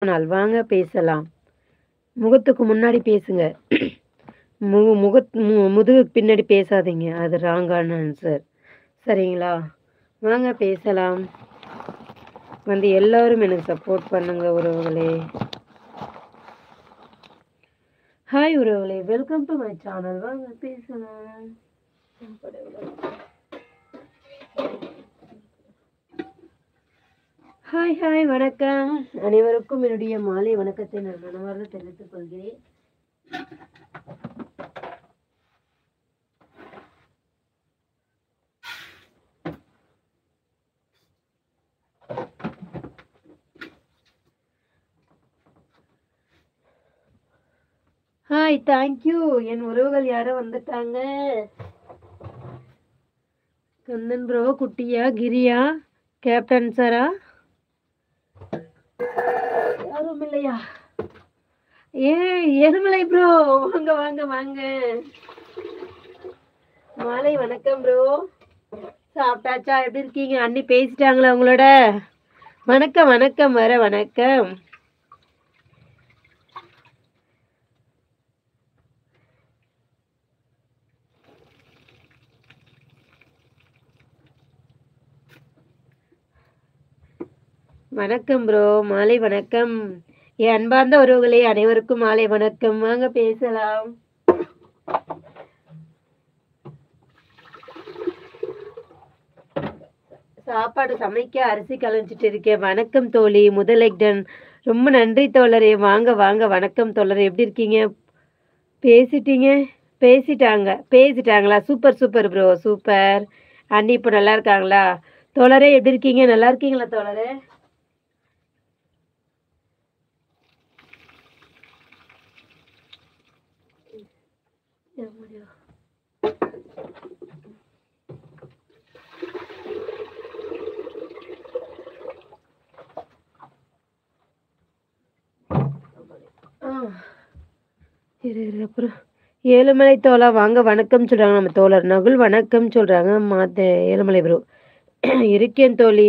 நாள் வாங்க பேசலாம். முகத்துக்கு முன்னாடி பேசுங்க. முதுகுக்கு பின்னாடி பேசாதீங்க. அது ராங்கான ஆன்சர். சரிங்களா? வாங்க பேசலாம். எல்லாரும் எனக்கு சப்போர்ட் பண்ணுங்க உறவுகளே. ஹாய் உறவுகளே, வெல்கம் டு மை சேனல். வாங்க பேசலாம். ஹாய் ஹாய், வணக்கம். அனைவருக்கும் என்னுடைய மாலை வணக்கத்தை நான் மனமார்ந்து தெரிவித்துக் கொள்கிறேன். Hi, thank you. என் உறவுகள் யாரோ வந்துட்டாங்க. கந்தன் ப்ரோ, குட்டியா, கிரியா, கேப்டன் சாரா, யாரும் இல்லையா? எருமலை ப்ரோ, வாங்க வாங்க வாங்க. மாலை வணக்கம் ப்ரோ. சாப்பிட்டாச்சா? எப்படி இருக்கீங்க? அண்ணி பேசிட்டாங்களா உங்களோட? வணக்கம் வணக்கம், வர வணக்கம். வணக்கம் ப்ரோ, மாலை வணக்கம். என் அன்பார்ந்த உறவுகளே, அனைவருக்கும் மாலை வணக்கம். வாங்க பேசலாம். சாப்பாடு சமைக்க அரிசி கலைஞ்சிட்டு இருக்கேன். வணக்கம் தோழி, முதலைடன். ரொம்ப நன்றி தோழரே. வாங்க வாங்க, வணக்கம் தோழரே. எப்படி இருக்கீங்க? பேசிட்டாங்களா? Super super bro, super. அண்ணி இப்போ நல்லா இருக்காங்களா? தோழரே எப்படி இருக்கீங்க? நல்லா இருக்கீங்களா தோழரே? அப்புறம் ஏழுமலை தோழா வாங்க வணக்கம் சொல்றாங்க. நம்ம தோழர் நகுல் வணக்கம் சொல்றாங்க. ஏழுமலை ப்ரோ இருக்கேன் தோழி.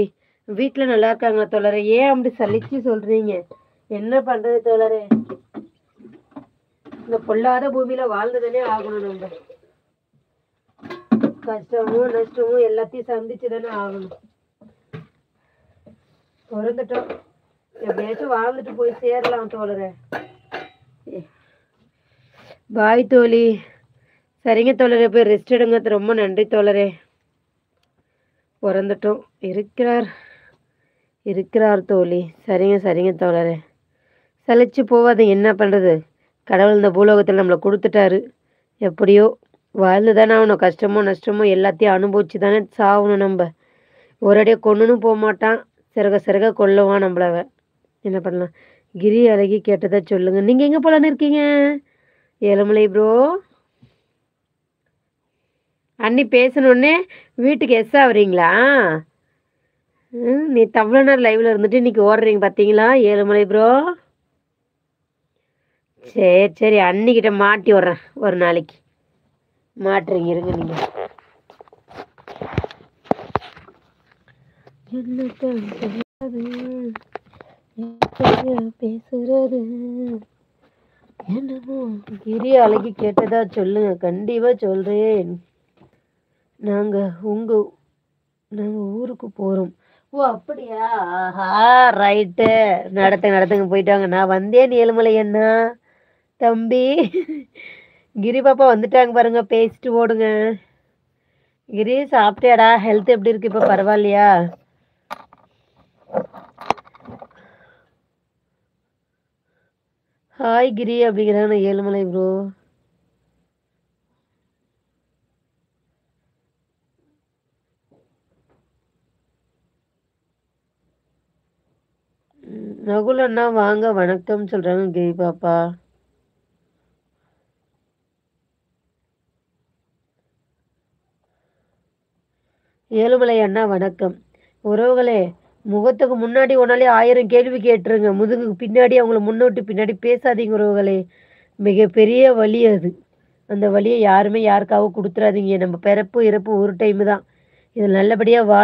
வீட்டுல நல்லா இருக்காங்களா தோழரே? ஏன் அப்படி சலிச்சு சொல்றீங்க? என்ன பண்றது தோழரே? இந்த பொல்லாத பூமியில வாழ்ந்துதானே ஆகணும். நம்ம கஷ்டமும் நஷ்டமும் எல்லாத்தையும் சந்திச்சுதானே ஆகணும். பிறந்துட்டோம், எப்படியாச்சும் வாழ்ந்துட்டு போய் சேரலாம் தோழரே. பாய் தோழி. சரிங்க தோழரே, போய் ரெஸ்ட் எடுங்க. ரொம்ப நன்றி தோழரே. பிறந்துட்டோம். இருக்கிறார் தோழி. சரிங்க தோழரே. சலிச்சு போவாதீங்க. என்ன பண்ணுறது? கடவுள் இந்த பூலோகத்தில் நம்மளை கொடுத்துட்டாரு. எப்படியோ வாழ்ந்து தானே ஆகணும். கஷ்டமோ நஷ்டமோ எல்லாத்தையும் அனுபவிச்சு தானே சாகணும். நம்ம ஒரடியாக கொன்னுன்னு போக மாட்டான், சிறக கொல்லுவான் நம்மளவ. என்ன பண்ணலாம்? கிரி அழகி கேட்டதா சொல்லுங்க. நீங்கள் எங்கே போலான்னு இருக்கீங்க ஏழுமலை ப்ரோ? அண்ணி பேசணுன்னே வீட்டுக்கு ஆகுறீங்களா? நீ தவ்வளோ நேரம் லைவ்ல இருந்துட்டு இன்னைக்கு ஓடுறீங்க பார்த்தீங்களா ஏழுமலை ப்ரோ? சரி, அன்னிக்கிட்ட மாட்டி விட்றேன். ஒரு நாளைக்கு மாட்டுறீங்க, இருங்க நீங்க. பேசுறது என்னமோ. கிரி அழகி கேட்டதா சொல்லுங்க. கண்டிப்பா சொல்றேன். நாங்க ஊருக்கு போறோம். ஓ அப்படியா? ஆஹா, ரைட்டு. நடத்துங்க போயிட்டாங்க. நான் வந்தேன் ஏழுமலை அண்ணா. தம்பி கிரி பாப்பா வந்துட்டாங்க பாருங்க. பேசிட்டு ஓடுங்க. கிரி சாப்பிட்டியாடா? ஹெல்த் எப்படி இருக்கு இப்போ? பரவாயில்லையா? ஹாய் கிரி அப்படிங்கிறாங்க ஏழுமலை ப்ரோ. நகுல் அண்ணா வாங்க வணக்கம் சொல்றாங்க கிரி பாப்பா. ஏழுமலை அண்ணா வணக்கம். உறவுகளே, முகத்துக்கு முன்னாடி ஒன்னாலே 1000 கேள்வி கேட்டுருங்க. முதுகுக்கு பின்னாடி அவங்கள முன்னோட்டு பின்னாடி பேசாதீங்க உறவுகளே. மிகப்பெரிய வலி அது. அந்த வலியை யாருமே யாருக்காகவும் கொடுத்துறாதீங்க. நம்ம பிறப்பு இறப்பு ஒரு டைம் தான். இது நல்லபடியாக